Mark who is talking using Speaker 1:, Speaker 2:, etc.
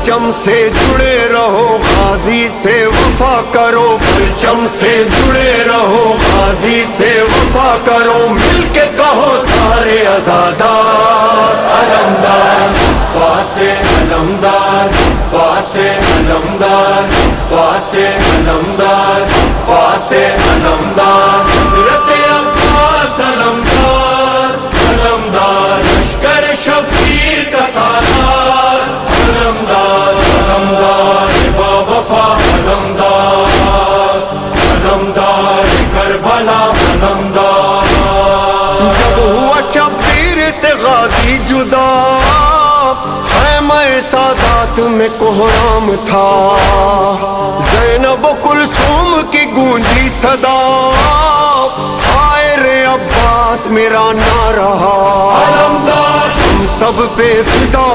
Speaker 1: پرچم سے جڑے رہو غازی سے وفا کرو، پرچم سے جڑے رہو غازی سے وفا کرو، مل کے کہو سارے عزادار علمدار پاسے علمدار پاسے علمدار پاسے علمدار پاسے علمدار، حضرت عباس علمدار علمدار، لشکر شبیر کا سالار علمدار علمدار، با وفا علمدار علمدار، کربلا علمدار۔ جب ہوا شبیر سے غازی جدا، خیمہ سادات میں کوہرام تھا، زینب و کلثوم کی گونجی صدا، ہائے رے عباس میرا نہ رہا، علمدار ہم سب پہ فدا